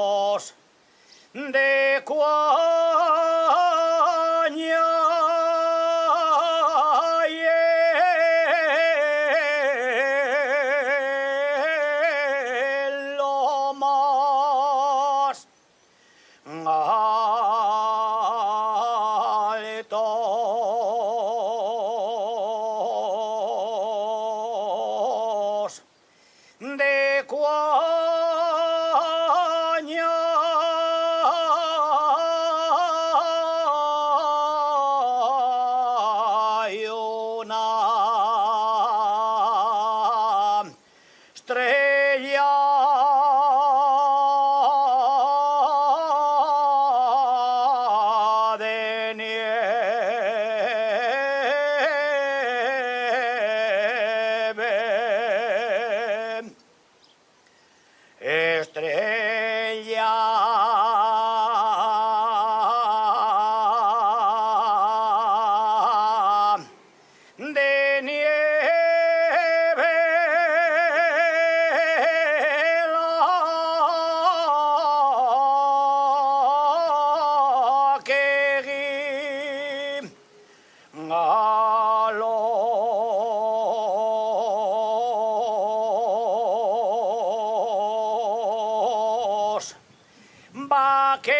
altos de Cuaña y en lo más altos de Cuaña hay una estrella de nieve, estrella de nieve, la que a los vaqueros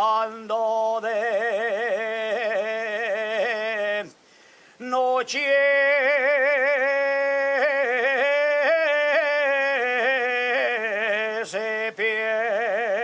cuando de noche se pierde